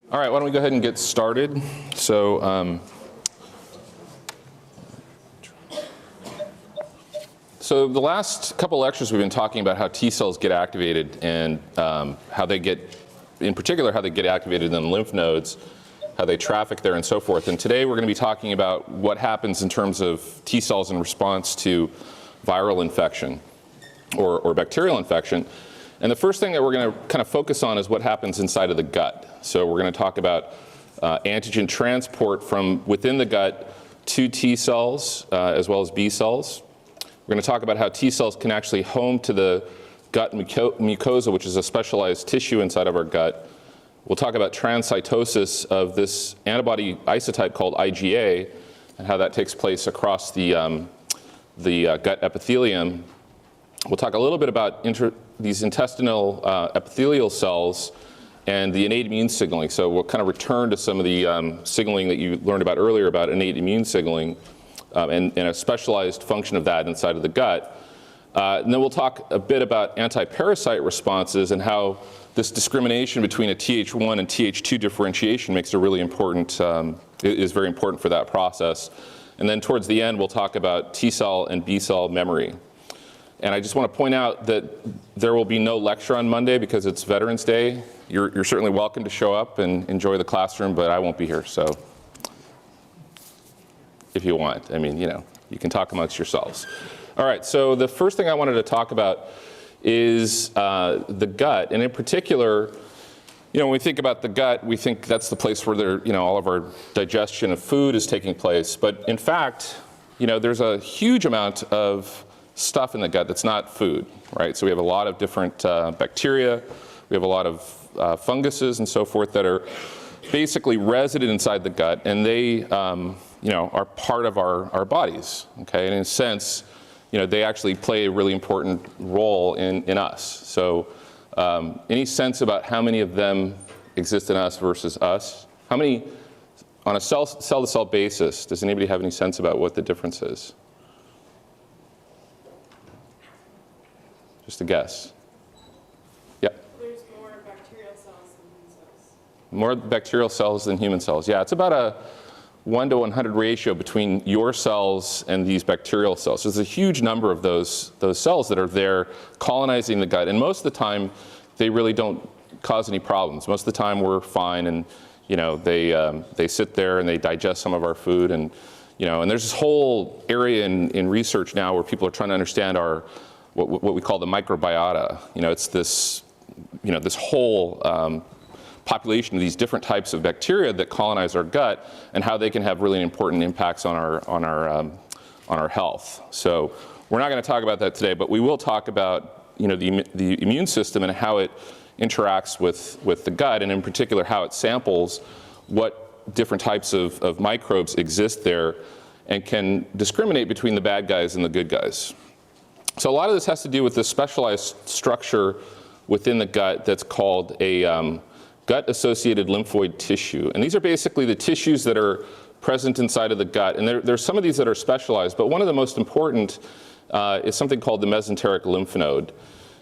All right, why don't we go ahead and get started. So the last couple lectures we've been talking about how T cells get activated and how they get, in particular, how they get activated in the lymph nodes, how they traffic there and so forth. And today we're going to be talking about what happens in terms of T cells in response to viral infection or bacterial infection. And the first thing that we're going to kind of focus on is what happens inside of the gut. So we're going to talk about antigen transport from within the gut to T cells as well as B cells. We're going to talk about how T cells can actually home to the gut mucosa, which is a specialized tissue inside of our gut. We'll talk about transcytosis of this antibody isotype called IgA and how that takes place across the gut epithelium. We'll talk a little bit about these intestinal epithelial cells and the innate immune signaling. So we'll kind of return to some of the signaling that you learned about earlier about innate immune signaling and a specialized function of that inside of the gut. And then we'll talk a bit about anti-parasite responses and how this discrimination between a Th1 and Th2 differentiation makes a really important, is very important for that process. And then towards the end, we'll talk about T cell and B cell memory. And I just want to point out that there will be no lecture on Monday because it's Veterans Day. You're certainly welcome to show up and enjoy the classroom, but I won't be here, so if you want. I mean, you can talk amongst yourselves. All right, so the first thing I wanted to talk about is the gut, and in particular, when we think about the gut, we think that's the place where all of our digestion of food is taking place. But in fact, there's a huge amount of stuff in the gut that's not food, right? So we have a lot of different bacteria, we have a lot of funguses and so forth that are basically resident inside the gut, and they are part of our bodies, okay? And in a sense, they actually play a really important role in us. So any sense about how many of them exist in us versus us? How many, on a cell-to-cell basis, does anybody have any sense about what the difference is? Just a guess. Yeah. There's more bacterial cells than human cells. More bacterial cells than human cells. Yeah, it's about a 1 to 100 ratio between your cells and these bacterial cells. So there's a huge number of those cells that are there colonizing the gut. And most of the time, they really don't cause any problems. Most of the time, we're fine, and they sit there and they digest some of our food. And and there's this whole area in research now where people are trying to understand our what we call the microbiota. It's this this whole population of these different types of bacteria that colonize our gut and how they can have really important impacts on our health. So we're not going to talk about that today, but we will talk about the immune system and how it interacts with the gut, and in particular how it samples what different types of microbes exist there and can discriminate between the bad guys and the good guys. So a lot of this has to do with this specialized structure within the gut that's called a gut-associated lymphoid tissue. And these are basically the tissues that are present inside of the gut. And there's some of these that are specialized, but one of the most important is something called the mesenteric lymph node.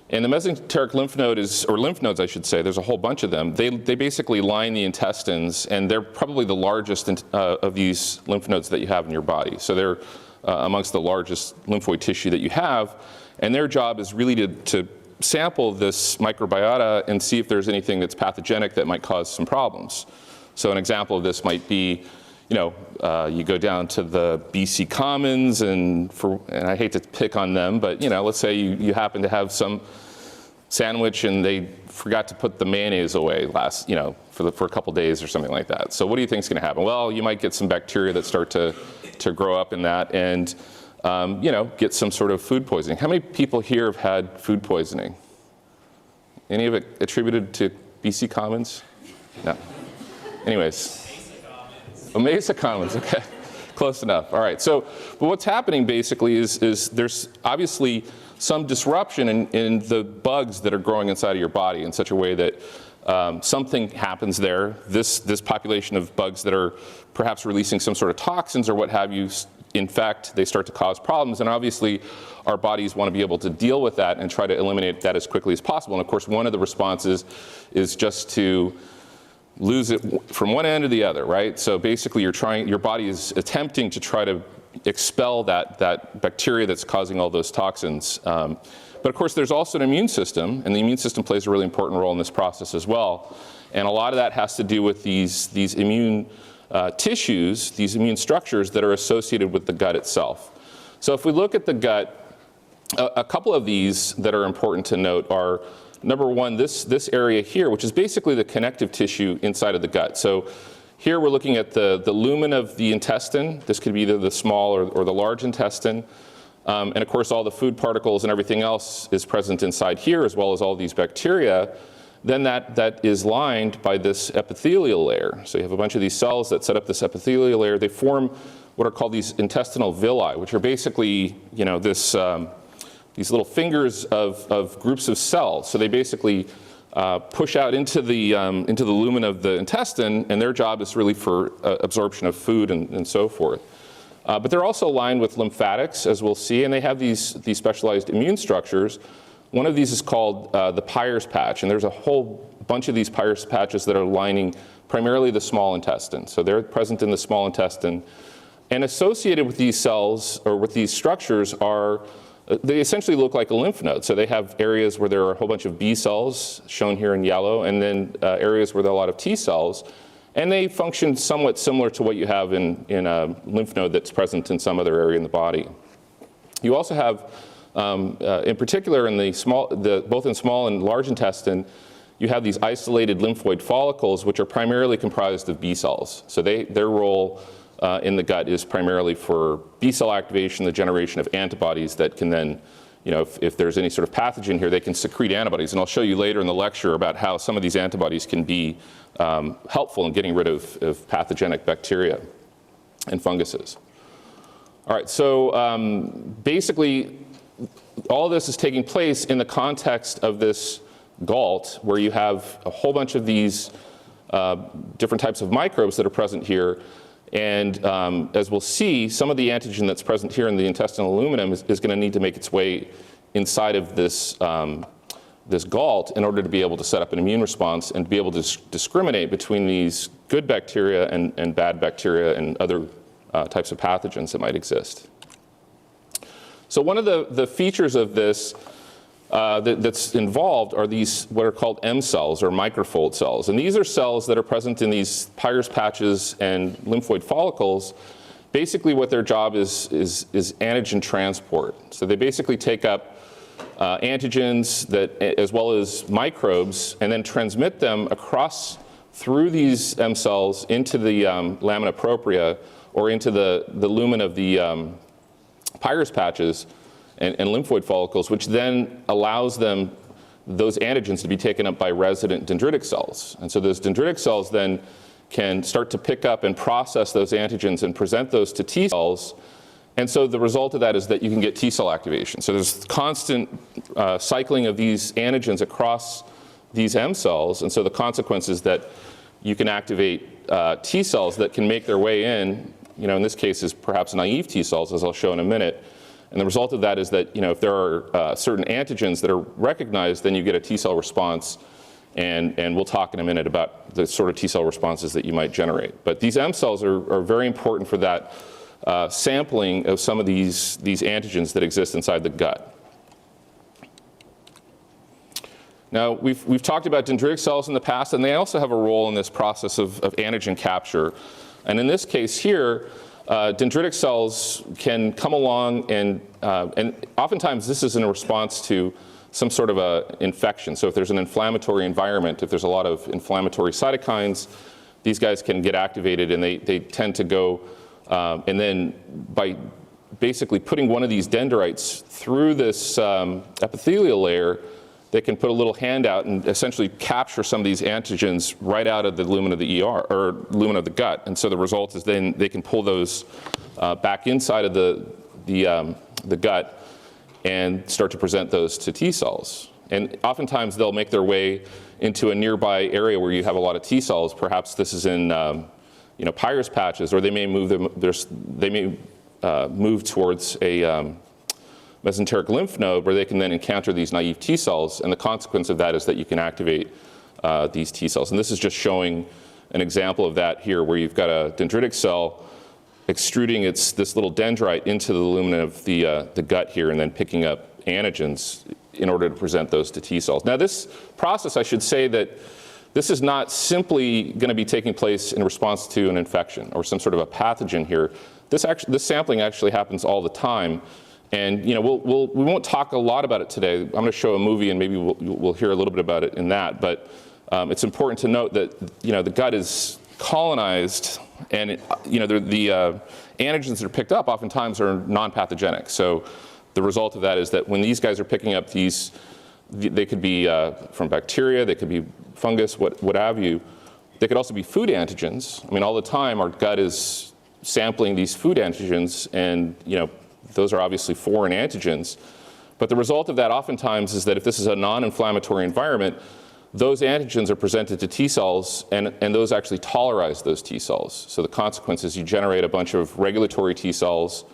And the mesenteric lymph node or lymph nodes I should say, there's a whole bunch of them. They basically line the intestines, and they're probably the largest of these lymph nodes that you have in your body. So they're amongst the largest lymphoid tissue that you have. And their job is really to sample this microbiota and see if there's anything that's pathogenic that might cause some problems. So an example of this might be, you go down to the BC Commons, and I hate to pick on them, but let's say you happen to have some sandwich and they forgot to put the mayonnaise away for a couple days or something like that. So what do you think is going to happen? Well, you might get some bacteria that start to grow up in that and get some sort of food poisoning. How many people here have had food poisoning? Any of it attributed to BC Commons? No. Anyways. Mesa Commons, okay. Close enough. All right. So, but what's happening basically is there's obviously some disruption in the bugs that are growing inside of your body in such a way that something happens there. This population of bugs that are perhaps releasing some sort of toxins or what have you, in fact, they start to cause problems. And obviously, our bodies want to be able to deal with that and try to eliminate that as quickly as possible. And of course, one of the responses is just to lose it from one end to the other, right? So basically your body is attempting to try to expel that bacteria that's causing all those toxins. But of course there's also an immune system, and the immune system plays a really important role in this process as well. And a lot of that has to do with these immune tissues, these immune structures that are associated with the gut itself. So if we look at the gut, a couple of these that are important to note are, number one, this area here, which is basically the connective tissue inside of the gut. So here we're looking at the lumen of the intestine. This could be either the small or the large intestine. And of course all the food particles and everything else is present inside here, as well as all these bacteria. Then that is lined by this epithelial layer. So you have a bunch of these cells that set up this epithelial layer. They form what are called these intestinal villi, which are basically, these little fingers of groups of cells. So they basically push out into the lumen of the intestine, and their job is really for absorption of food and so forth. But they're also lined with lymphatics, as we'll see, and they have these specialized immune structures. One of these is called the Peyer's patch, and there's a whole bunch of these Peyer's patches that are lining primarily the small intestine. So they're present in the small intestine. And associated with these cells, or with these structures, they essentially look like a lymph node. So they have areas where there are a whole bunch of B cells, shown here in yellow, and then areas where there are a lot of T cells. And they function somewhat similar to what you have in a lymph node that's present in some other area in the body. You also have, in particular, in both in small and large intestine, you have these isolated lymphoid follicles, which are primarily comprised of B cells. So their role in the gut is primarily for B cell activation, the generation of antibodies that can then, if there's any sort of pathogen here, they can secrete antibodies. And I'll show you later in the lecture about how some of these antibodies can be helpful in getting rid of pathogenic bacteria and funguses. All right, so basically, all of this is taking place in the context of this gullet, where you have a whole bunch of these different types of microbes that are present here. And as we'll see, some of the antigen that's present here in the intestinal aluminum is going to need to make its way inside of this gullet in order to be able to set up an immune response and be able to discriminate between these good bacteria and bad bacteria and other types of pathogens that might exist. So one of the features of this that's involved are these what are called M cells, or microfold cells. And these are cells that are present in these Peyer's patches and lymphoid follicles. Basically what their job is antigen transport. So they basically take up antigens as well as microbes, and then transmit them across through these M cells into the lamina propria, or into the lumen of the Peyer's patches and lymphoid follicles, which then allows those antigens to be taken up by resident dendritic cells. And so those dendritic cells then can start to pick up and process those antigens and present those to T cells. And so the result of that is that you can get T cell activation. So there's constant cycling of these antigens across these M cells. And so the consequence is that you can activate T cells that can make their way in this case is perhaps naive T cells, as I'll show in a minute. And the result of that is that, if there are certain antigens that are recognized, then you get a T cell response. And we'll talk in a minute about the sort of T cell responses that you might generate. But these M cells are very important for that sampling of some of these antigens that exist inside the gut. Now, we've talked about dendritic cells in the past, and they also have a role in this process of antigen capture. And in this case here, dendritic cells can come along, and oftentimes this is in response to some sort of a infection. So if there's an inflammatory environment, if there's a lot of inflammatory cytokines, these guys can get activated, and they tend to go, and then by basically putting one of these dendrites through this epithelial layer, they can put a little hand out and essentially capture some of these antigens right out of the lumen of the ER, or lumen of the gut. And so the result is then they can pull those back inside of the gut and start to present those to T cells. And oftentimes they'll make their way into a nearby area where you have a lot of T cells. Perhaps this is in Peyer's patches, or they may move move towards a mesenteric lymph node, where they can then encounter these naive T cells, and the consequence of that is that you can activate these T cells. And this is just showing an example of that here, where you've got a dendritic cell extruding this little dendrite into the lumen of the gut here, and then picking up antigens in order to present those to T cells. Now this process, I should say that this is not simply going to be taking place in response to an infection or some sort of a pathogen here. This sampling actually happens all the time. And we won't talk a lot about it today. I'm going to show a movie, and maybe we'll hear a little bit about it in that. But it's important to note that the gut is colonized, and the antigens that are picked up oftentimes are non-pathogenic. So the result of that is that when these guys are picking up these, they could be from bacteria, they could be fungus, what have you. They could also be food antigens. I mean, all the time our gut is sampling these food antigens, and those are obviously foreign antigens. But the result of that oftentimes is that if this is a non-inflammatory environment, those antigens are presented to T cells, and those actually tolerize those T cells. So the consequence is you generate a bunch of regulatory T cells,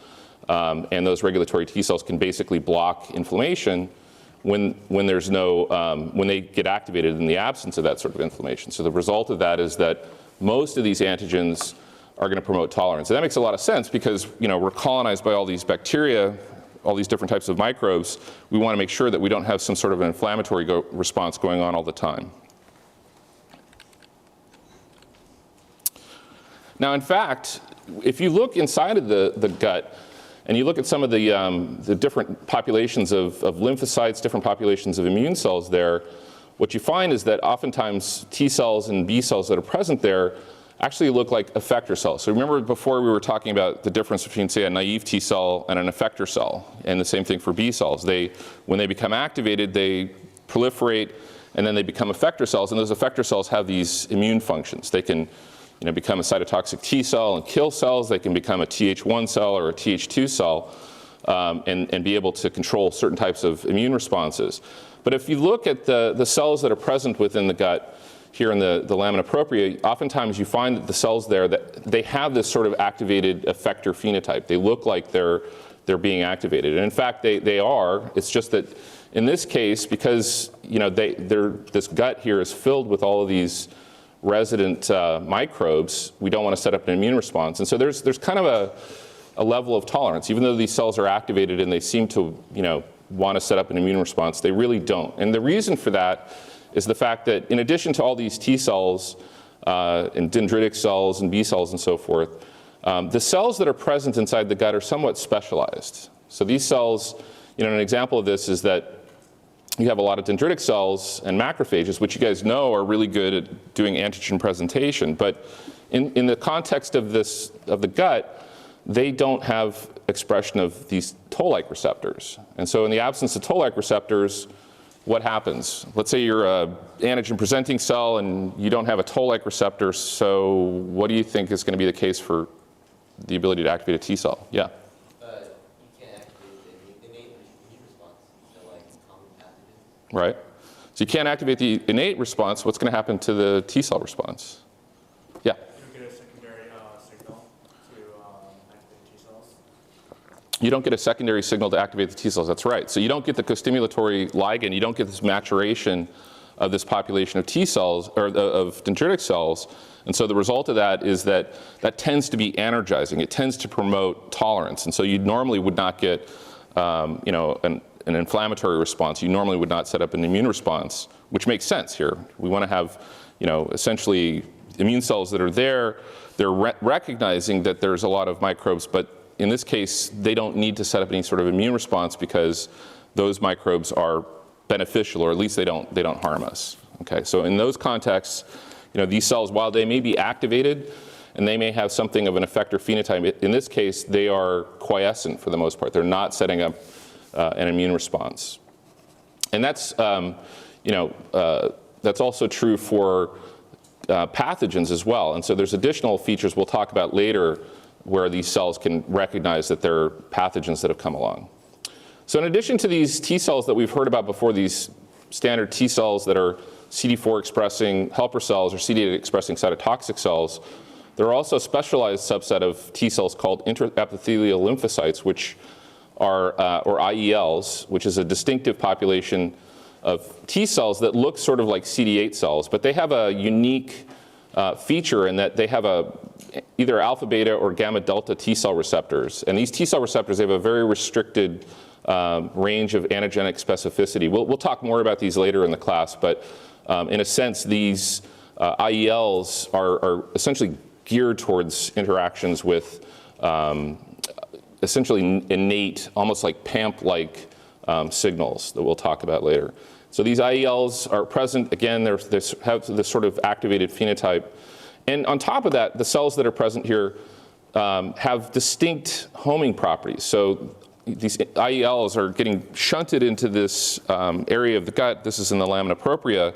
and those regulatory T cells can basically block inflammation when there's no, when they get activated in the absence of that sort of inflammation. So the result of that is that most of these antigens are going to promote tolerance. And that makes a lot of sense because we're colonized by all these bacteria, all these different types of microbes. We want to make sure that we don't have some sort of an inflammatory response going on all the time. Now, in fact, if you look inside of the gut and you look at some of the different populations of lymphocytes, different populations of immune cells there, what you find is that oftentimes T cells and B cells that are present there actually look like effector cells. So remember before we were talking about the difference between, say, a naive T cell and an effector cell, and the same thing for B cells. When they become activated, they proliferate, and then they become effector cells, and those effector cells have these immune functions. They can become a cytotoxic T cell and kill cells. They can become a Th1 cell or a Th2 cell and be able to control certain types of immune responses. But if you look at the cells that are present within the gut, here in the lamina propria, oftentimes you find that the cells there, that they have this sort of activated effector phenotype. They look like they're being activated. And in fact, they are. It's just that in this case, because this gut here is filled with all of these resident microbes, we don't want to set up an immune response. And so there's kind of a level of tolerance. Even though these cells are activated and they seem to want to set up an immune response, they really don't. And the reason for that is the fact that in addition to all these T cells and dendritic cells and B cells and so forth, the cells that are present inside the gut are somewhat specialized. So these cells, an example of this is that you have a lot of dendritic cells and macrophages, which you guys know are really good at doing antigen presentation. But in the context of the gut, they don't have expression of these toll-like receptors. And so in the absence of toll-like receptors, what happens? Let's say you're an antigen-presenting cell and you don't have a toll-like receptor, so what do you think is going to be the case for the ability to activate a T cell? Yeah? You can't activate the innate immune response, like common pathogens. Right. So you can't activate the innate response. What's going to happen to the T cell response? Yeah? You get a secondary signal to activate T cells. You don't get a secondary signal to activate the T cells, that's right. So you don't get the costimulatory ligand, you don't get this maturation of this population of T cells, or of dendritic cells. And so the result of that is that tends to be energizing. It tends to promote tolerance. And so you normally would not get an inflammatory response. You normally would not set up an immune response, which makes sense here. We want to have essentially immune cells that are there. They're recognizing that there's a lot of microbes, but in this case, they don't need to set up any sort of immune response because those microbes are beneficial, or at least they don't harm us. Okay, so in those contexts, these cells, while they may be activated and they may have something of an effector phenotype, in this case, they are quiescent for the most part. They're not setting up an immune response. And that's, that's also true for pathogens as well. And so there's additional features we'll talk about later where these cells can recognize that there are pathogens that have come along. So in addition to these T cells that we've heard about before, these standard T cells that are CD4 expressing helper cells or CD8 expressing cytotoxic cells, there are also a specialized subset of T cells called intraepithelial lymphocytes, which are, or IELs, which is a distinctive population of T cells that look sort of like CD8 cells, but they have a unique feature in that they have either alpha beta or gamma delta T cell receptors. And these T cell receptors, they have a very restricted range of antigenic specificity. We'll talk more about these later in the class, but in a sense, these IELs are essentially geared towards interactions with essentially innate, almost like PAMP-like signals that we'll talk about later. So these IELs are present, again, they have this sort of activated phenotype. And on top of that, the cells that are present here have distinct homing properties. So these IELs are getting shunted into this area of the gut. This is in the lamina propria,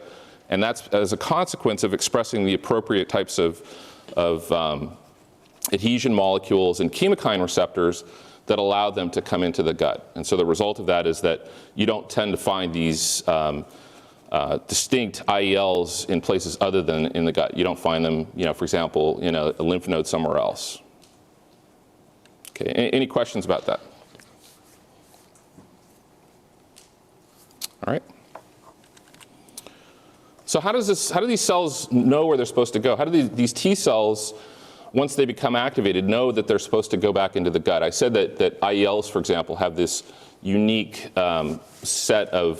and that's as a consequence of expressing the appropriate types of adhesion molecules and chemokine receptors that allow them to come into the gut. And so the result of that is that you don't tend to find these distinct IELs in places other than in the gut. You don't find them, for example, in a lymph node somewhere else. Okay, any questions about that? All right. So how do these cells know where they're supposed to go? How do these T cells, once they become activated, know that they're supposed to go back into the gut? I said that IELs, for example, have this unique set of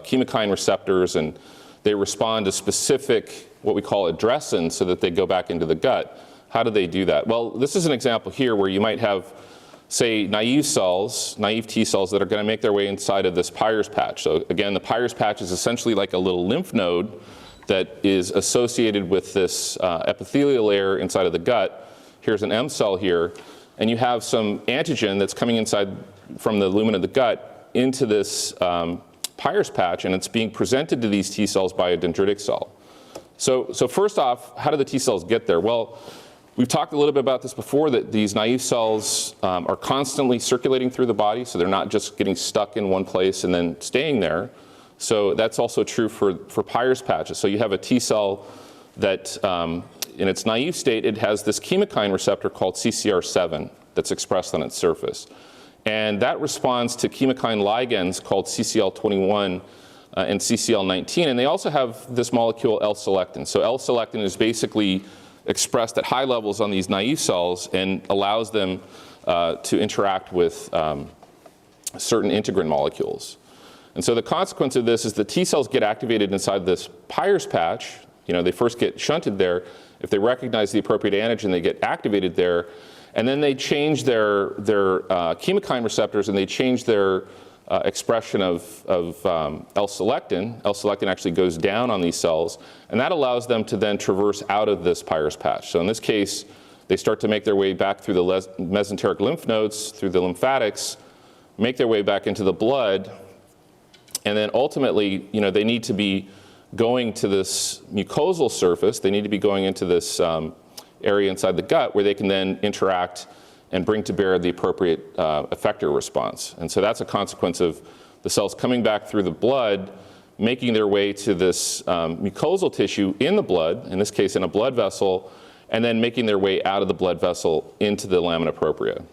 chemokine receptors, and they respond to specific, what we call addressins, so that they go back into the gut. How do they do that? Well, this is an example here where you might have, say, naive T cells that are going to make their way inside of this Peyer's patch. So again, the Peyer's patch is essentially like a little lymph node that is associated with this epithelial layer inside of the gut. Here's an M cell here, and you have some antigen that's coming inside from the lumen of the gut into this Peyer's patch, and it's being presented to these T cells by a dendritic cell. So first off, how do the T cells get there? Well, we've talked a little bit about this before, that these naive cells are constantly circulating through the body, so they're not just getting stuck in one place and then staying there. So that's also true for Peyer's patches. So you have a T cell that, in its naive state, it has this chemokine receptor called CCR7 that's expressed on its surface. And that responds to chemokine ligands called CCL21 and CCL19. And they also have this molecule L-selectin. So L-selectin is basically expressed at high levels on these naive cells and allows them to interact with certain integrin molecules. And so the consequence of this is the T cells get activated inside this Peyer's patch. They first get shunted there. If they recognize the appropriate antigen, they get activated there. And then they change their chemokine receptors, and they change their expression of L-selectin. L-selectin actually goes down on these cells, and that allows them to then traverse out of this Peyer's patch. So in this case, they start to make their way back through the mesenteric lymph nodes, through the lymphatics, make their way back into the blood, and then ultimately, they need to be going to this mucosal surface. They need to be going into this area inside the gut where they can then interact and bring to bear the appropriate effector response. And so that's a consequence of the cells coming back through the blood, making their way to this mucosal tissue in the blood, in this case in a blood vessel, and then making their way out of the blood vessel into the lamina propria.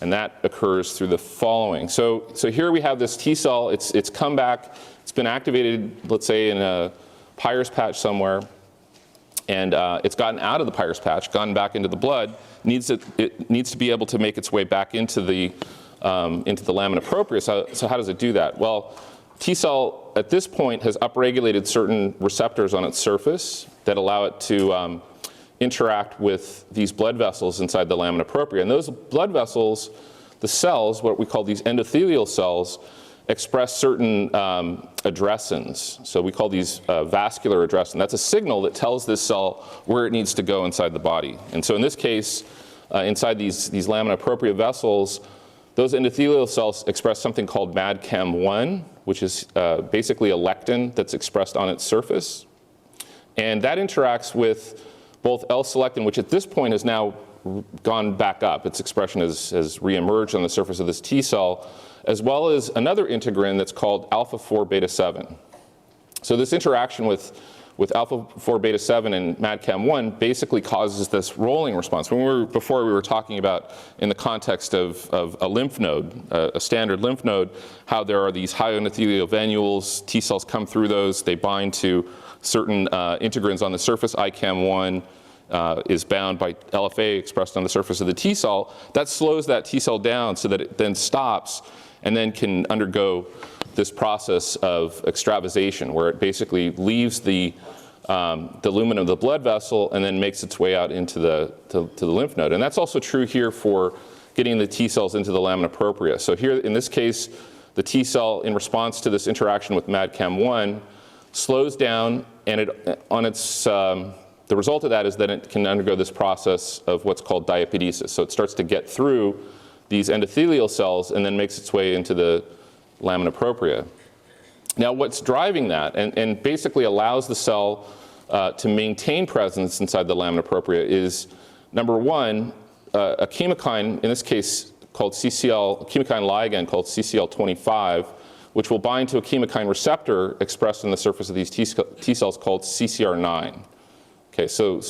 And that occurs through the following. So here we have this T cell. It's come back. It's been activated, let's say, in a Peyer's patch somewhere. And it's gotten out of the Peyer's patch, gone back into the blood. It needs to be able to make its way back into the lamina propria. So how does it do that? Well, T cell at this point has upregulated certain receptors on its surface that allow it to interact with these blood vessels inside the lamina propria. And those blood vessels, the cells, what we call these endothelial cells, express certain addressins. So we call these vascular addressin. That's a signal that tells this cell where it needs to go inside the body. And so in this case, inside these lamina propria vessels, those endothelial cells express something called MADCAM1, which is basically a lectin that's expressed on its surface. And that interacts with both L-selectin, which at this point has now gone back up. Its expression has reemerged on the surface of this T cell, as well as another integrin that's called alpha-4 beta-7. So this interaction with with alpha-4 beta-7 and MAdCAM1 basically causes this rolling response. Before we were talking about in the context of a lymph node, a standard lymph node, how there are these high endothelial venules, T cells come through those, they bind to certain integrins on the surface. ICAM1 is bound by LFA expressed on the surface of the T cell. That slows that T cell down so that it then stops and then can undergo this process of extravasation, where it basically leaves the lumen of the blood vessel and then makes its way out into the lymph node. And that's also true here for getting the T cells into the lamina propria. So here, in this case, the T cell, in response to this interaction with MAdCAM1, slows down, and the result of that is that it can undergo this process of what's called diapedesis. So it starts to get through these endothelial cells and then makes its way into the lamina propria. Now, what's driving that and basically allows the cell to maintain presence inside the lamina propria is, number one, a chemokine, in this case called CCL, chemokine ligand called CCL25, which will bind to a chemokine receptor expressed on the surface of these T cells called CCR9. Okay, so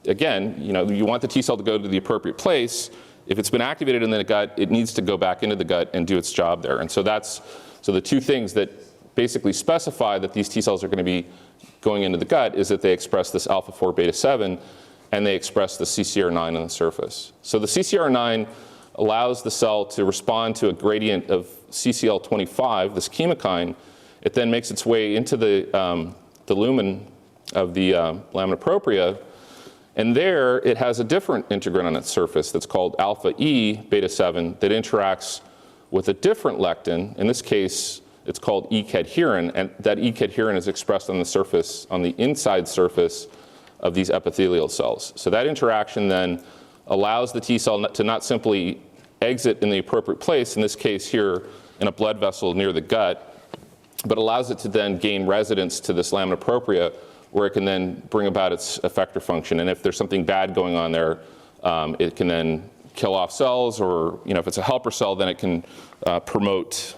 again, you want the T cell to go to the appropriate place. If it's been activated in the gut, it needs to go back into the gut and do its job there. And so the two things that basically specify that these T cells are going to be going into the gut is that they express this alpha-4 beta-7 and they express the CCR9 on the surface. So the CCR9 allows the cell to respond to a gradient of CCL25, this chemokine. It then makes its way into the lumen of the lamina propria. And there, it has a different integrin on its surface that's called alpha E beta-7 that interacts with a different lectin. In this case, it's called E-cadherin, and that E-cadherin is expressed on the surface, on the inside surface of these epithelial cells. So that interaction then allows the T cell to not simply exit in the appropriate place, in this case here in a blood vessel near the gut, but allows it to then gain residence to this lamina propria, where it can then bring about its effector function. And if there's something bad going on there, it can then kill off cells, or if it's a helper cell, then it can promote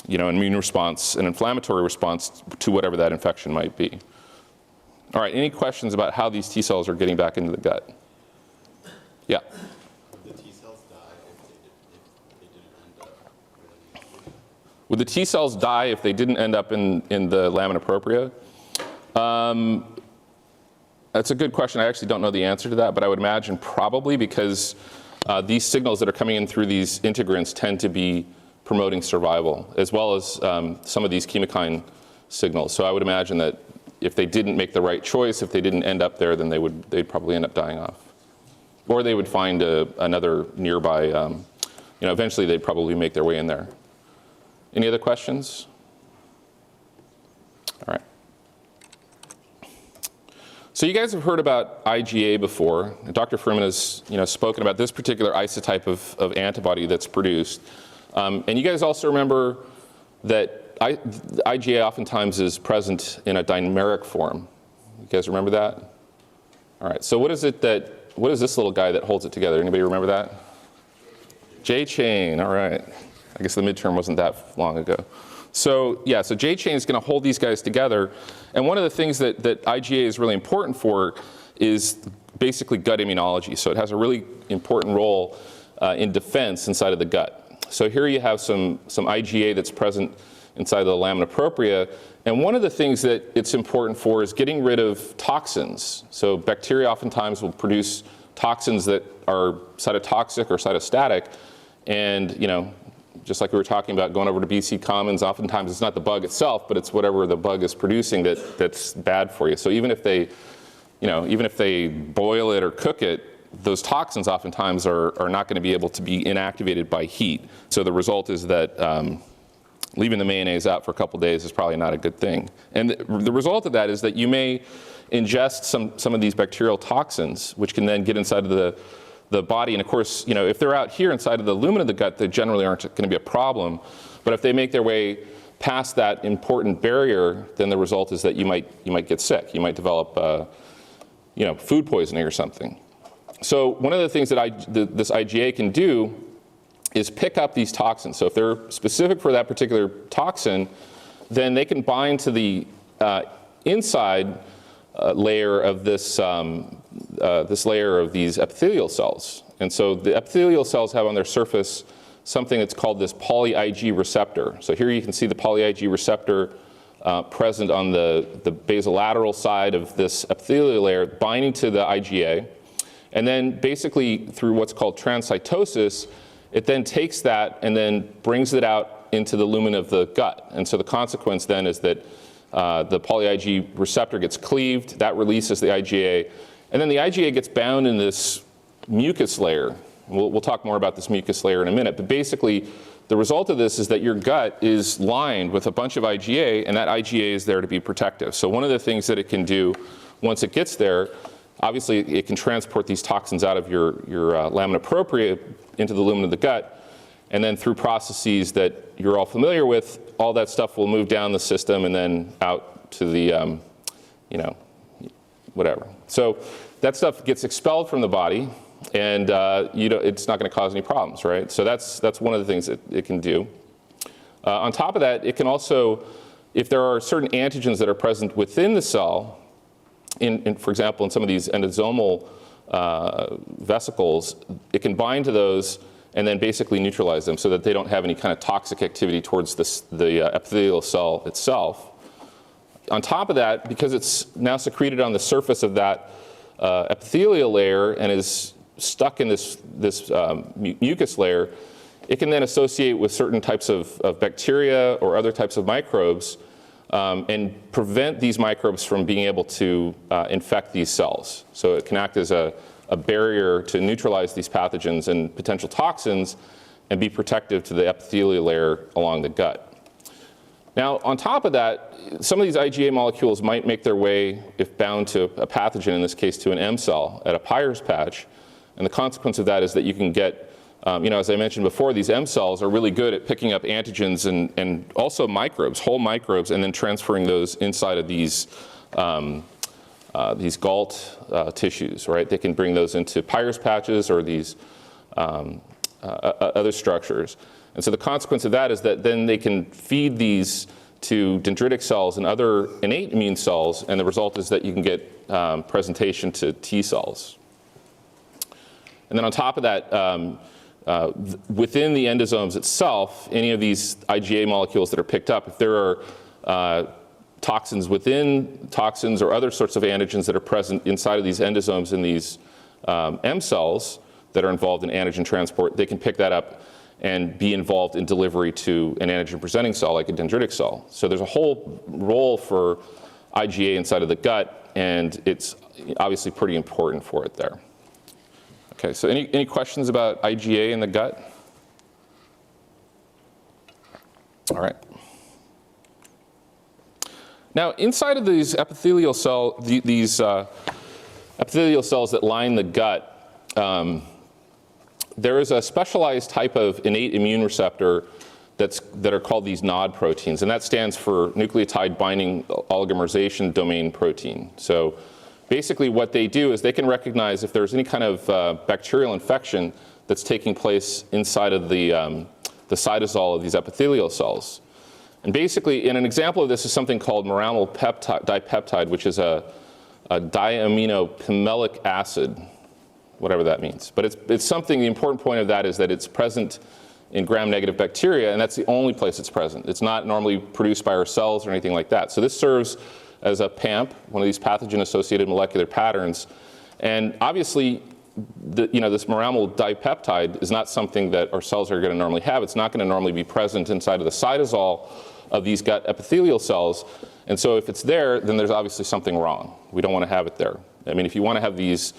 immune response, an inflammatory response to whatever that infection might be. All right, any questions about how these T cells are getting back into the gut? Yeah? Would the T cells die if they didn't end up where they need to be? Would the T cells die if they didn't end up in the lamina propria? That's a good question. I actually don't know the answer to that, but I would imagine probably, because these signals that are coming in through these integrins tend to be promoting survival, as well as some of these chemokine signals. So I would imagine that if they didn't make the right choice, if they didn't end up there, then they'd probably end up dying off. Or they would find another nearby, eventually they'd probably make their way in there. Any other questions? All right. So you guys have heard about IgA before. Dr. Freeman has spoken about this particular isotype of antibody that's produced. And you guys also remember that IgA oftentimes is present in a dimeric form. You guys remember that? All right, so what is this little guy that holds it together? Anybody remember that? J-chain, all right. I guess the midterm wasn't that long ago. So yeah, so J-chain is going to hold these guys together. And one of the things that IgA is really important for is basically gut immunology. So it has a really important role in defense inside of the gut. So here you have some IgA that's present inside the lamina propria. And one of the things that it's important for is getting rid of toxins. So bacteria oftentimes will produce toxins that are cytotoxic or cytostatic. And just like we were talking about going over to BC Commons, oftentimes it's not the bug itself, but it's whatever the bug is producing that's bad for you. So even if they boil it or cook it, those toxins oftentimes are not going to be able to be inactivated by heat. So the result is that leaving the mayonnaise out for a couple days is probably not a good thing. And the result of that is that you may ingest some of these bacterial toxins, which can then get inside of the body. And of course, if they're out here inside of the lumen of the gut, they generally aren't going to be a problem. But if they make their way past that important barrier, then the result is that you might get sick. You might develop food poisoning or something. So one of the things that this IgA can do is pick up these toxins. So if they're specific for that particular toxin, then they can bind to the inside layer of this, this layer of these epithelial cells. And so the epithelial cells have on their surface something that's called this poly-Ig receptor. So here you can see the poly-Ig receptor present on the basolateral side of this epithelial layer binding to the IgA. And then basically through what's called transcytosis, it then takes that and then brings it out into the lumen of the gut. And so the consequence then is that the poly-Ig receptor gets cleaved, that releases the IgA, and then the IgA gets bound in this mucus layer. We'll talk more about this mucus layer in a minute, but basically the result of this is that your gut is lined with a bunch of IgA, and that IgA is there to be protective. So one of the things that it can do once it gets there, obviously it can transport these toxins out of your lamina propria into the lumen of the gut, and then through processes that you're all familiar with, all that stuff will move down the system and then out to the, you know, whatever. So that stuff gets expelled from the body, and it's not going to cause any problems, right? So that's one of the things that it can do. On top of that, it can also, if there are certain antigens that are present within the cell, for example, in some of these endosomal vesicles, it can bind to those and then basically neutralize them so that they don't have any kind of toxic activity towards the epithelial cell itself. On top of that, because it's now secreted on the surface of that epithelial layer and is stuck in this mucus layer, it can then associate with certain types of bacteria or other types of microbes and prevent these microbes from being able to infect these cells. So it can act as a barrier to neutralize these pathogens and potential toxins and be protective to the epithelial layer along the gut. Now, on top of that, some of these IgA molecules might make their way, if bound to a pathogen, in this case to an M cell, at a Peyer's patch. And the consequence of that is that you can get, as I mentioned before, these M cells are really good at picking up antigens and also microbes, whole microbes, and then transferring those inside of these GALT tissues, right? They can bring those into Peyer's patches or these other structures. And so the consequence of that is that then they can feed these to dendritic cells and other innate immune cells, and the result is that you can get presentation to T cells. And then on top of that, within the endosomes itself, any of these IgA molecules that are picked up, if there are toxins within toxins or other sorts of antigens that are present inside of these endosomes in these M cells that are involved in antigen transport, they can pick that up and be involved in delivery to an antigen-presenting cell like a dendritic cell. So there's a whole role for IgA inside of the gut, and it's obviously pretty important for it there. Okay, so any questions about IgA in the gut? All right. Now, inside of these epithelial epithelial cells that line the gut, there is a specialized type of innate immune receptor that are called these NOD proteins, and that stands for nucleotide binding oligomerization domain protein. So basically what they do is they can recognize if there's any kind of bacterial infection that's taking place inside of the cytosol of these epithelial cells. And basically, and an example of this is something called moramal dipeptide, which is a diaminopimelic acid, whatever that means. But it's something, the important point of that is that it's present in gram-negative bacteria, and that's the only place it's present. It's not normally produced by our cells or anything like that. So this serves as a PAMP, one of these pathogen-associated molecular patterns. And obviously, this moramal dipeptide is not something that our cells are going to normally have. It's not going to normally be present inside of the cytosol of these gut epithelial cells. And so if it's there, then there's obviously something wrong. We don't want to have it there. I mean, if you want to have these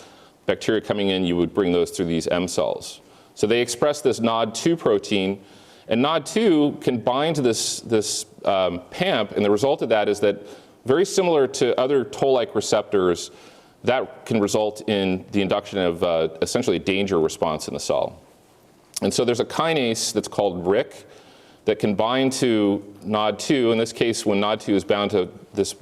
bacteria coming in, you would bring those through these M cells. So they express this NOD2 protein, and NOD2 can bind to this PAMP, and the result of that is that, very similar to other toll-like receptors, that can result in the induction of essentially a danger response in the cell. And so there's a kinase that's called RIC that can bind to NOD2. In this case, when NOD2 is bound to this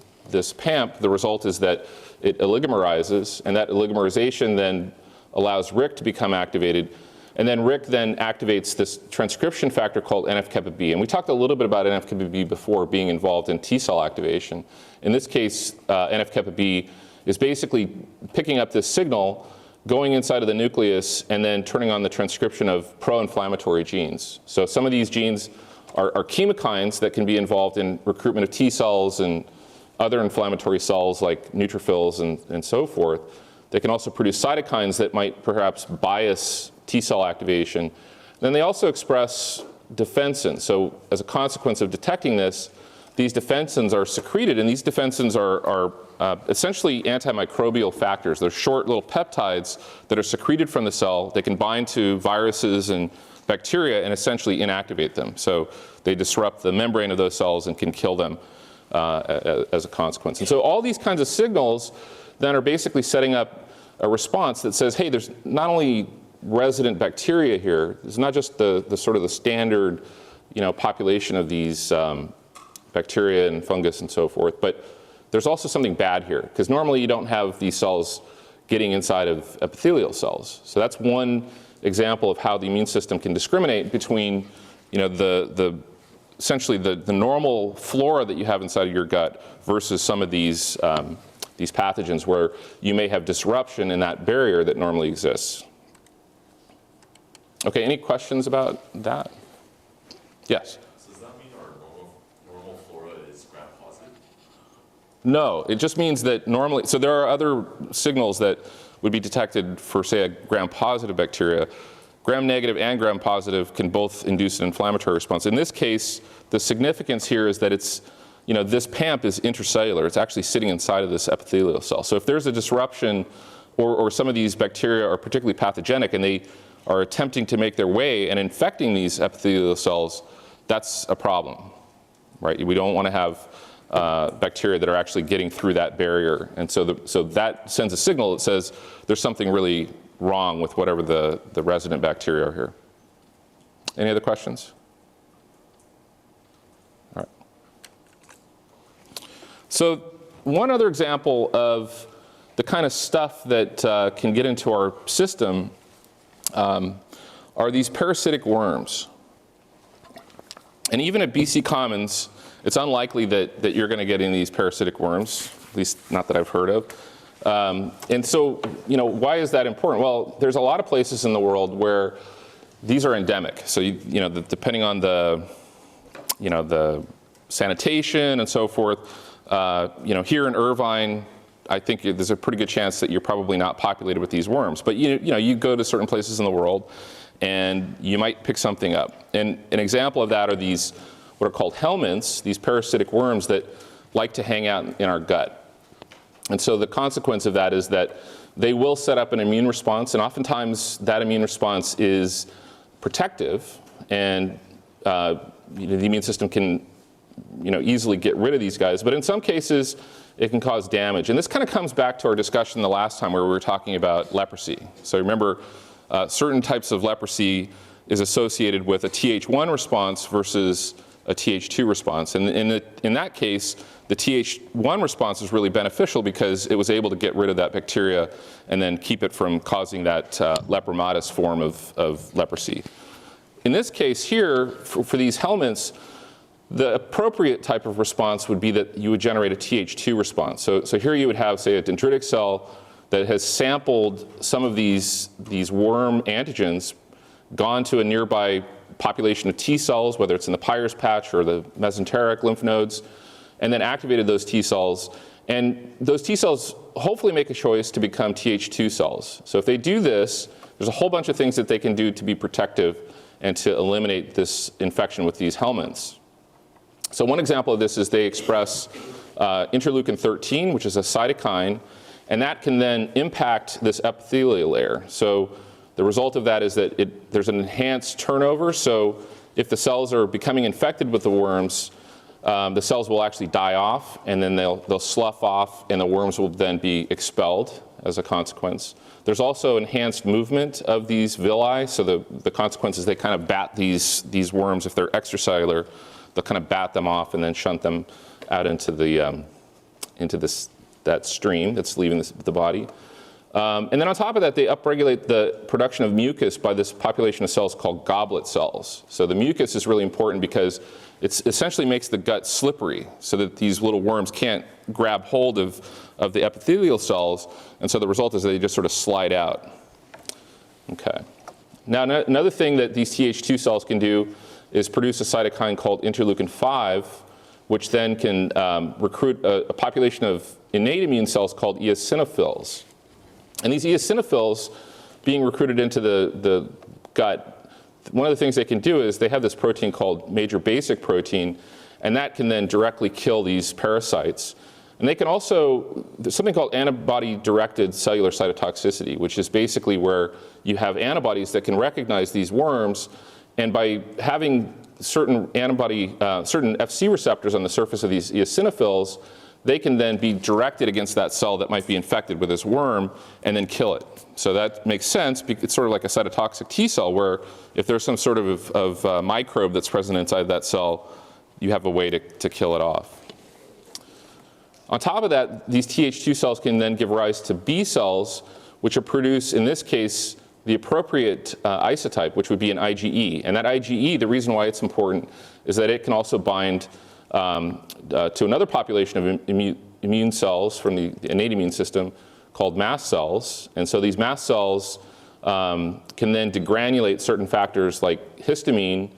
PAMP, the result is that it oligomerizes, and that oligomerization then allows RIC to become activated. And then Rick then activates this transcription factor called NF-kappa B. And we talked a little bit about NF-kappa B before being involved in T cell activation. In this case, NF-kappa B is basically picking up this signal, going inside of the nucleus, and then turning on the transcription of pro-inflammatory genes. So some of these genes are chemokines that can be involved in recruitment of T cells and other inflammatory cells like neutrophils and so forth. They can also produce cytokines that might perhaps bias T cell activation. Then they also express defensins. So as a consequence of detecting this, these defensins are secreted, and these defensins are essentially antimicrobial factors. They're short little peptides that are secreted from the cell. They can bind to viruses and bacteria and essentially inactivate them. So they disrupt the membrane of those cells and can kill them as a consequence. And so all these kinds of signals then are basically setting up a response that says, hey, there's not only resident bacteria here, there's not just the sort of the standard, population of these bacteria and fungus and so forth, but there's also something bad here, because normally you don't have these cells getting inside of epithelial cells. So that's one example of how the immune system can discriminate between, essentially the normal flora that you have inside of your gut versus some of these pathogens where you may have disruption in that barrier that normally exists. Okay, any questions about that? Yes? So does that mean our normal flora is gram-positive? No, it just means that normally, so there are other signals that would be detected for, say, a gram-positive bacteria. Gram-negative and gram-positive can both induce an inflammatory response. In this case, the significance here is that it's, this PAMP is intracellular. It's actually sitting inside of this epithelial cell. So if there's a disruption, or some of these bacteria are particularly pathogenic and they are attempting to make their way and infecting these epithelial cells, that's a problem, right? We don't want to have bacteria that are actually getting through that barrier. And so that sends a signal that says there's something really wrong with whatever the resident bacteria are here. Any other questions? All right. So one other example of the kind of stuff that can get into our system are these parasitic worms. And even at BC Commons, it's unlikely that you're going to get any of these parasitic worms, at least not that I've heard of. And so, why is that important? Well, there's a lot of places in the world where these are endemic. So, depending on the sanitation and so forth, here in Irvine, I think there's a pretty good chance that you're probably not populated with these worms. But you go to certain places in the world and you might pick something up. And an example of that are these, what are called helminths, these parasitic worms that like to hang out in our gut. And so the consequence of that is that they will set up an immune response, and oftentimes that immune response is protective, and the immune system can easily get rid of these guys. But in some cases, it can cause damage. And this kind of comes back to our discussion the last time where we were talking about leprosy. So remember, certain types of leprosy is associated with a Th1 response versus a Th2 response. And in that case, the Th1 response is really beneficial because it was able to get rid of that bacteria and then keep it from causing that lepromatous form of leprosy. In this case here, for these helminths, the appropriate type of response would be that you would generate a Th2 response. So here you would have, say, a dendritic cell that has sampled some of these worm antigens, gone to a nearby population of T cells, whether it's in the Peyer's patch or the mesenteric lymph nodes, and then activated those T cells. And those T cells hopefully make a choice to become Th2 cells. So if they do this, there's a whole bunch of things that they can do to be protective and to eliminate this infection with these helminths. So one example of this is they express interleukin-13, which is a cytokine, and that can then impact this epithelial layer. So the result of that is that there's an enhanced turnover. So if the cells are becoming infected with the worms, the cells will actually die off, and then they'll slough off, and the worms will then be expelled as a consequence. There's also enhanced movement of these villi. So the consequence is they kind of bat these worms. If they're extracellular, they'll kind of bat them off and then shunt them out into that stream that's leaving the body. And then on top of that, they upregulate the production of mucus by this population of cells called goblet cells. So the mucus is really important because it essentially makes the gut slippery so that these little worms can't grab hold of the epithelial cells, and so the result is they just sort of slide out. Okay. Now another thing that these Th2 cells can do is produce a cytokine called interleukin-5, which then can recruit a population of innate immune cells called eosinophils. And these eosinophils being recruited into the gut, one of the things they can do is they have this protein called major basic protein, and that can then directly kill these parasites. And they can also, there's something called antibody-directed cellular cytotoxicity, which is basically where you have antibodies that can recognize these worms, and by having certain certain Fc receptors on the surface of these eosinophils, they can then be directed against that cell that might be infected with this worm and then kill it. So that makes sense. It's sort of like a cytotoxic T cell where if there's some sort of microbe that's present inside that cell, you have a way to kill it off. On top of that, these Th2 cells can then give rise to B cells, which will produce, in this case, the appropriate isotype, which would be an IgE. And that IgE, the reason why it's important is that it can also bind to another population of immune cells from the innate immune system called mast cells. And so these mast cells can then degranulate certain factors like histamine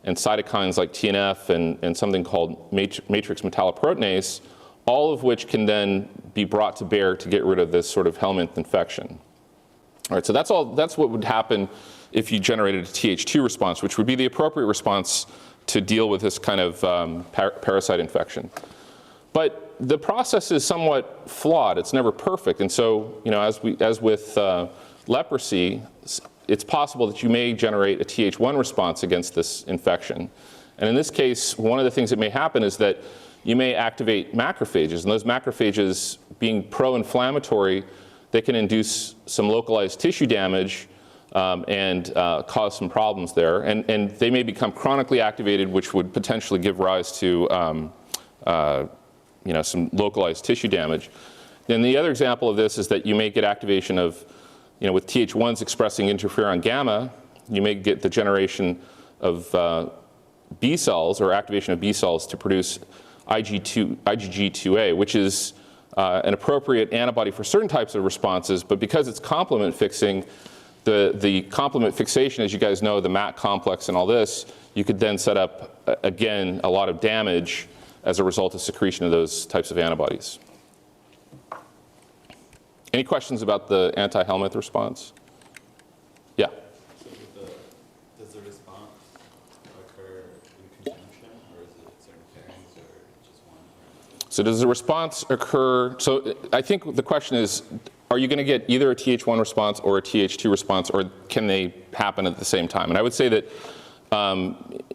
and cytokines like TNF and something called matrix metalloproteinase, all of which can then be brought to bear to get rid of this sort of Helminth infection. All right, so that's what would happen if you generated a Th2 response, which would be the appropriate response to deal with this kind of parasite infection. But the process is somewhat flawed. It's never perfect. And so, as with leprosy, it's possible that you may generate a Th1 response against this infection. And in this case, one of the things that may happen is that you may activate macrophages. And those macrophages, being pro-inflammatory, they can induce some localized tissue damage and cause some problems there. And they may become chronically activated, which would potentially give rise to some localized tissue damage. Then the other example of this is that you may get activation of, with Th1s expressing interferon gamma, you may get the generation of B cells or activation of B cells to produce IgG2A, which is an appropriate antibody for certain types of responses, but because it's complement fixing, the complement fixation, as you guys know, the MAC complex and all this, you could then set up, again, a lot of damage as a result of secretion of those types of antibodies. Any questions about the anti-Helminth response? Yeah? So does the response occur in conjunction, or is it certain pairings, or just one? So does the response occur, so I think the question is, are you going to get either a Th1 response or a Th2 response, or can they happen at the same time? And I would say that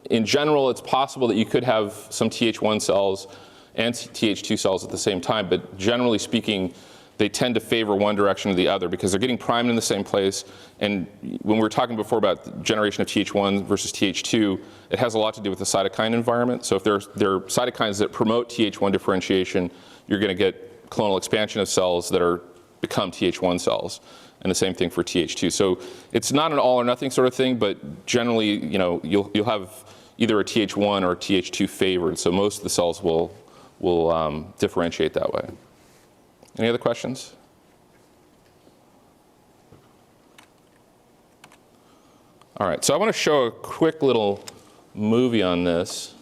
in general, it's possible that you could have some Th1 cells and Th2 cells at the same time, but generally speaking, they tend to favor one direction or the other because they're getting primed in the same place. And when we were talking before about the generation of Th1 versus Th2, it has a lot to do with the cytokine environment. So if there are cytokines that promote Th1 differentiation, you're going to get clonal expansion of cells that become Th1 cells. And the same thing for Th2. So it's not an all or nothing sort of thing, but generally, you'll have either a Th1 or a Th2 favored. So most of the cells will differentiate that way. Any other questions? All right, so I want to show a quick little movie on this.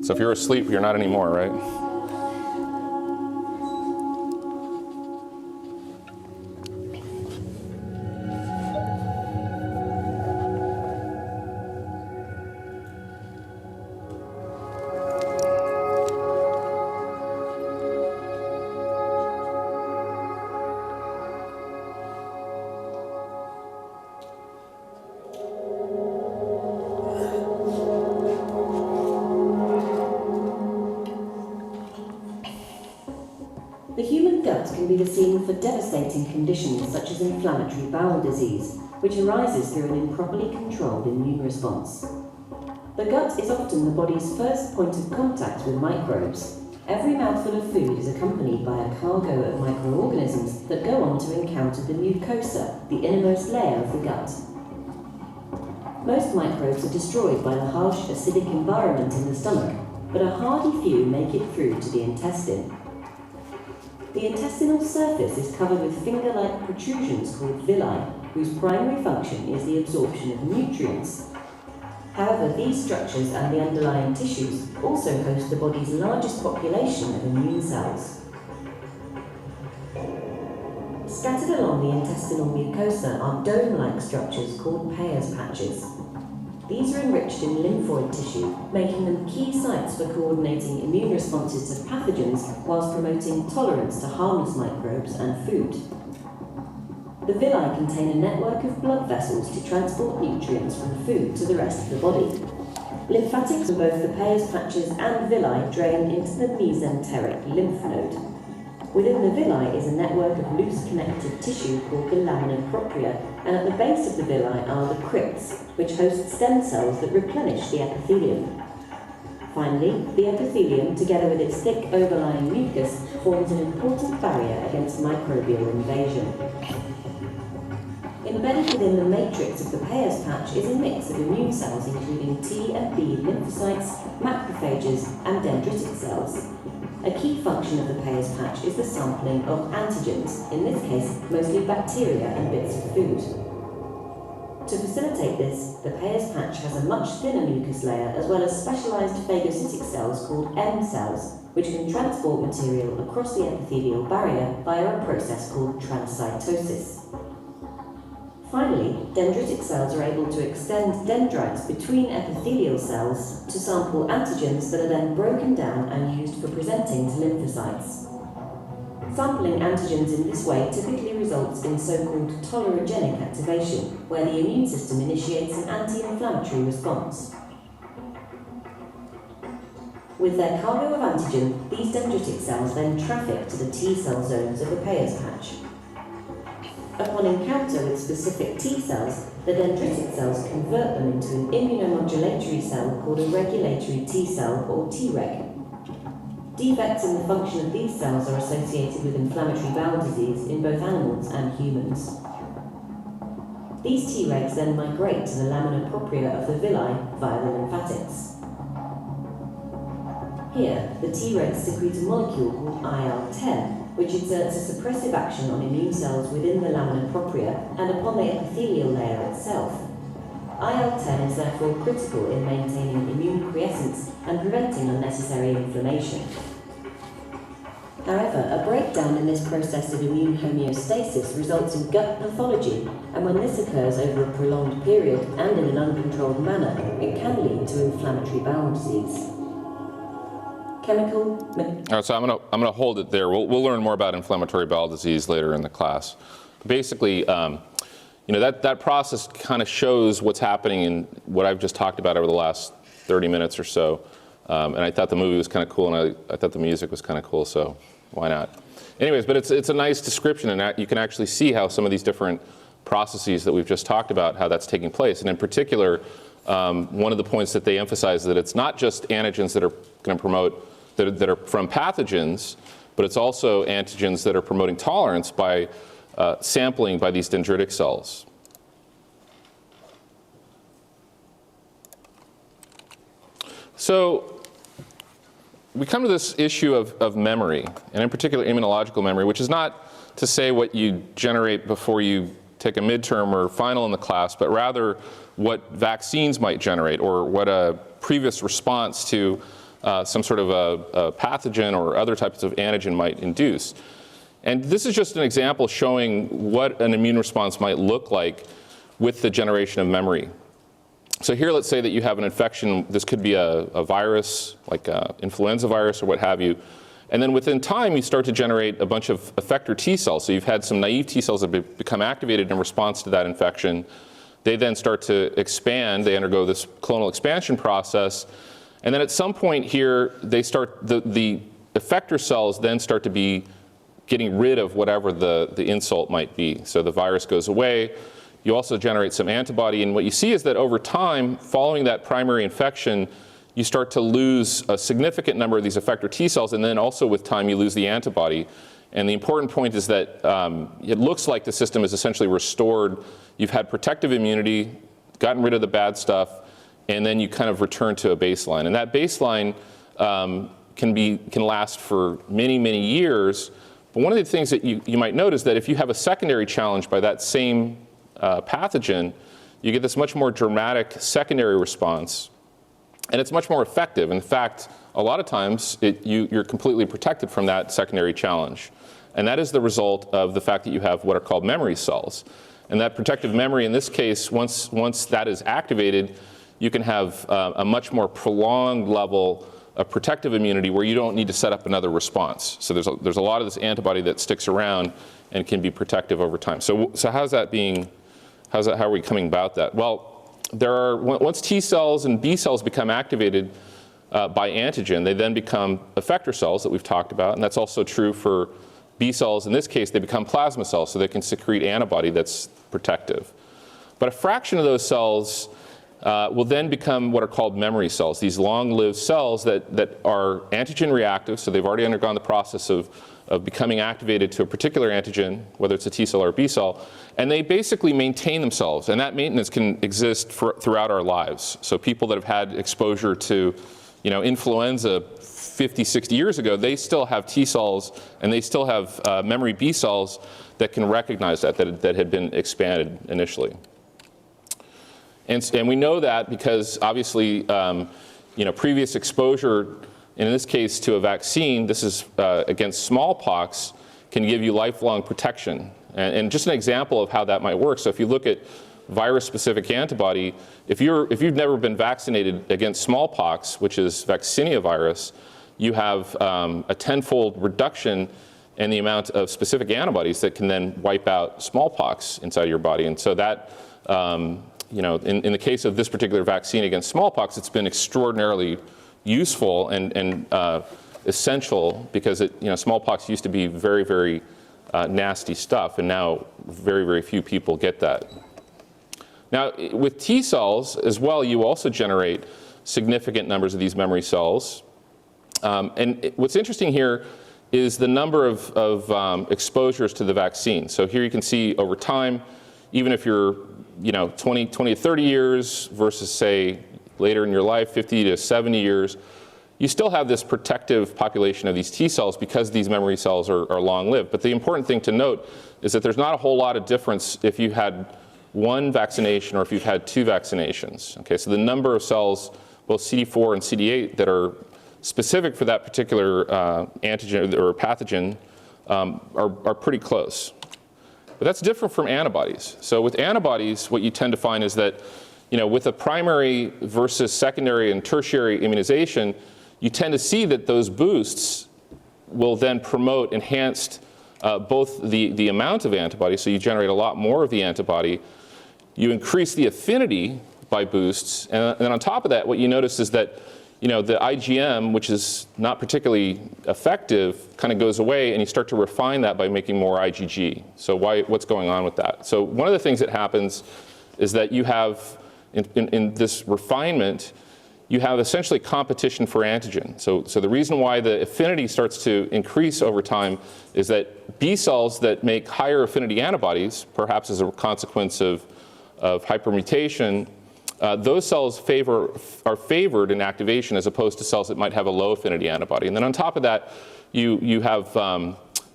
So if you're asleep, you're not anymore, right? The human gut can be the scene for devastating conditions such as inflammatory bowel disease, which arises through an improperly controlled immune response. The gut is often the body's first point of contact with microbes. Every mouthful of food is accompanied by a cargo of microorganisms that go on to encounter the mucosa, the innermost layer of the gut. Most microbes are destroyed by the harsh acidic environment in the stomach, but a hardy few make it through to the intestine. The intestinal surface is covered with finger-like protrusions called villi, whose primary function is the absorption of nutrients. However, these structures and the underlying tissues also host the body's largest population of immune cells. Scattered along the intestinal mucosa are dome-like structures called Peyer's patches. These are enriched in lymphoid tissue, making them key sites for coordinating immune responses to pathogens whilst promoting tolerance to harmless microbes and food. The villi contain a network of blood vessels to transport nutrients from food to the rest of the body. Lymphatics from both the Peyer's patches and villi drain into the mesenteric lymph node. Within the villi is a network of loose connective tissue called the lamina propria, and at the base of the villi are the crypts, which host stem cells that replenish the epithelium. Finally, the epithelium, together with its thick overlying mucus, forms an important barrier against microbial invasion. Embedded within the matrix of the Peyer's patch is a mix of immune cells including T and B lymphocytes, macrophages, and dendritic cells. A key function of the Peyer's patch is the sampling of antigens, in this case mostly bacteria and bits of food. To facilitate this, the Peyer's patch has a much thinner mucus layer as well as specialised phagocytic cells called M cells, which can transport material across the epithelial barrier via a process called transcytosis. Finally, dendritic cells are able to extend dendrites between epithelial cells to sample antigens that are then broken down and used for presenting to lymphocytes. Sampling antigens in this way typically results in so-called tolerogenic activation, where the immune system initiates an anti-inflammatory response. With their cargo of antigen, these dendritic cells then traffic to the T cell zones of the Peyer's patch. Upon encounter with specific T cells, the dendritic cells convert them into an immunomodulatory cell called a regulatory T cell, or Treg. Defects in the function of these cells are associated with inflammatory bowel disease in both animals and humans. These Tregs then migrate to the lamina propria of the villi via the lymphatics. Here, the Tregs secrete a molecule called IL-10, which exerts a suppressive action on immune cells within the lamina propria and upon the epithelial layer itself. IL-10 is therefore critical in maintaining immune quiescence and preventing unnecessary inflammation. However, a breakdown in this process of immune homeostasis results in gut pathology, and when this occurs over a prolonged period and in an uncontrolled manner, it can lead to inflammatory bowel disease. Chemical. All right, so I'm gonna hold it there. We'll learn more about inflammatory bowel disease later in the class. Basically, that process kind of shows what's happening in what I've just talked about over the last 30 minutes or so. And I thought the movie was kind of cool, and I thought the music was kind of cool, so why not? Anyways, but it's a nice description, and you can actually see how some of these different processes that we've just talked about, how that's taking place. And in particular, one of the points that they emphasize is that it's not just antigens that are going to promote that are from pathogens, but it's also antigens that are promoting tolerance by sampling by these dendritic cells. So we come to this issue of memory, and in particular immunological memory, which is not to say what you generate before you take a midterm or final in the class, but rather what vaccines might generate or what a previous response to some sort of a pathogen or other types of antigen might induce. And this is just an example showing what an immune response might look like with the generation of memory. So here, let's say that you have an infection. This could be a virus, like an influenza virus or what have you. And then within time, you start to generate a bunch of effector T cells. So you've had some naive T cells that become activated in response to that infection. They then start to expand. They undergo this clonal expansion process. And then at some point here, they start, the effector cells then start to be getting rid of whatever the insult might be. So the virus goes away. You also generate some antibody, and what you see is that over time, following that primary infection, you start to lose a significant number of these effector T cells, and then also with time you lose the antibody. And the important point is that it looks like the system is essentially restored. You've had protective immunity, gotten rid of the bad stuff, and then you kind of return to a baseline. And that baseline can last for many, many years. But one of the things that you might notice that if you have a secondary challenge by that same pathogen, you get this much more dramatic secondary response, and it's much more effective. In fact, a lot of times you're completely protected from that secondary challenge. And that is the result of the fact that you have what are called memory cells. And that protective memory, in this case, once that is activated, you can have a much more prolonged level of protective immunity where you don't need to set up another response. So there's a lot of this antibody that sticks around and can be protective over time. So how are we coming about that? Well, once T cells and B cells become activated by antigen, they then become effector cells that we've talked about, and that's also true for B cells. In this case, they become plasma cells, so they can secrete antibody that's protective. But a fraction of those cells will then become what are called memory cells, these long-lived cells that are antigen reactive, so they've already undergone the process of becoming activated to a particular antigen, whether it's a T cell or a B cell, and they basically maintain themselves, and that maintenance can exist throughout our lives. So people that have had exposure to, influenza 50, 60 years ago, they still have T cells and they still have memory B cells that can recognize that had been expanded initially. And we know that because obviously, previous exposure, in this case to a vaccine, this is against smallpox, can give you lifelong protection. And just an example of how that might work. So if you look at virus-specific antibody, if you've never been vaccinated against smallpox, which is vaccinia virus, you have a 10-fold reduction in the amount of specific antibodies that can then wipe out smallpox inside your body. And so that, in the case of this particular vaccine against smallpox, it's been extraordinarily useful and essential because smallpox used to be very, very nasty stuff, and now very, very few people get that. Now, with T cells as well, you also generate significant numbers of these memory cells. And what's interesting here is the number of exposures to the vaccine. So here you can see over time, even if you're 20 to 30 years versus, say, later in your life, 50 to 70 years, you still have this protective population of these T cells because these memory cells are long-lived. But the important thing to note is that there's not a whole lot of difference if you had one vaccination or if you've had two vaccinations. Okay, so the number of cells, both CD4 and CD8, that are specific for that particular antigen or pathogen are pretty close. But that's different from antibodies. So with antibodies, what you tend to find is that, with a primary versus secondary and tertiary immunization, you tend to see that those boosts will then promote enhanced both the amount of antibody, so you generate a lot more of the antibody, you increase the affinity by boosts, and then on top of that, what you notice is that the IgM, which is not particularly effective, kind of goes away, and you start to refine that by making more IgG. So what's going on with that? So one of the things that happens is that you have, in this refinement, you have essentially competition for antigen. So the reason why the affinity starts to increase over time is that B cells that make higher affinity antibodies, perhaps as a consequence of hypermutation, those cells are favored in activation as opposed to cells that might have a low affinity antibody. And then on top of that, you have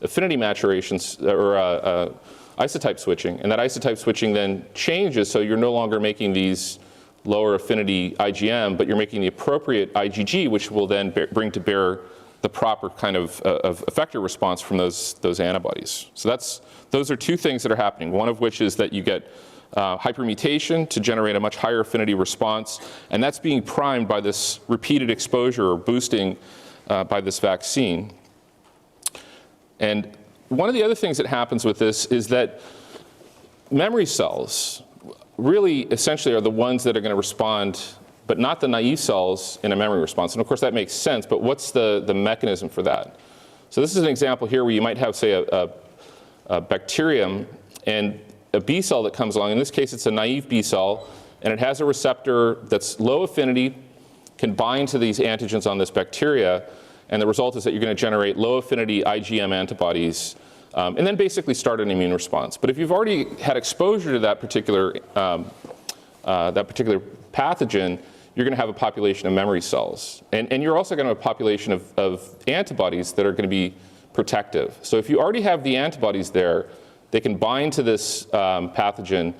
affinity maturations or isotype switching, and that isotype switching then changes, so you're no longer making these lower affinity IgM, but you're making the appropriate IgG, which will then bring to bear the proper kind of effector response from those antibodies. So those are two things that are happening, one of which is that you get hypermutation to generate a much higher affinity response, and that's being primed by this repeated exposure or boosting by this vaccine. And one of the other things that happens with this is that memory cells really essentially are the ones that are going to respond, but not the naive cells in a memory response. And of course that makes sense, but what's the mechanism for that? So this is an example here where you might have, say, a bacterium, and a B cell that comes along. In this case, it's a naive B cell, and it has a receptor that's low affinity, can bind to these antigens on this bacteria, and the result is that you're going to generate low affinity IgM antibodies, and then basically start an immune response. But if you've already had exposure to that particular pathogen, you're going to have a population of memory cells. And you're also going to have a population of antibodies that are going to be protective. So if you already have the antibodies there, they can bind to this pathogen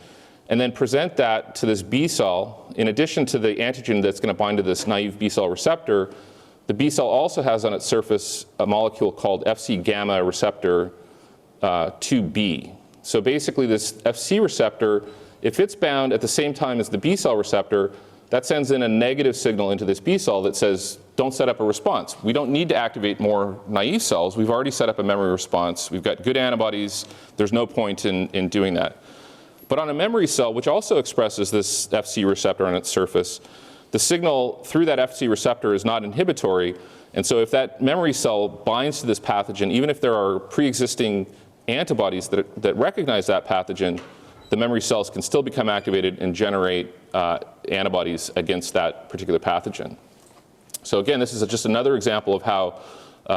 and then present that to this B cell. In addition to the antigen that's going to bind to this naive B cell receptor, the B cell also has on its surface a molecule called Fc gamma receptor 2b. So basically this Fc receptor, if it's bound at the same time as the B cell receptor, that sends in a negative signal into this B cell that says, don't set up a response. We don't need to activate more naive cells. We've already set up a memory response. We've got good antibodies. There's no point in doing that. But on a memory cell, which also expresses this Fc receptor on its surface, the signal through that Fc receptor is not inhibitory. And so if that memory cell binds to this pathogen, even if there are pre-existing antibodies that recognize that pathogen, the memory cells can still become activated and generate antibodies against that particular pathogen. So again, this is just another example of how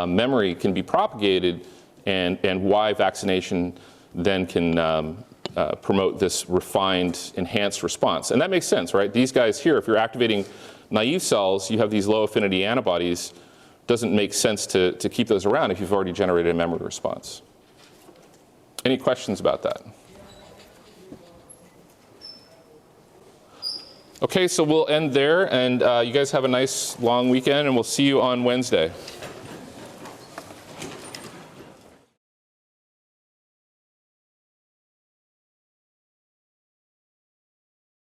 memory can be propagated and why vaccination then can promote this refined, enhanced response. And that makes sense, right? These guys here, if you're activating naive cells, you have these low affinity antibodies. Doesn't make sense to keep those around if you've already generated a memory response. Any questions about that? Okay, so we'll end there, and you guys have a nice long weekend, and we'll see you on Wednesday.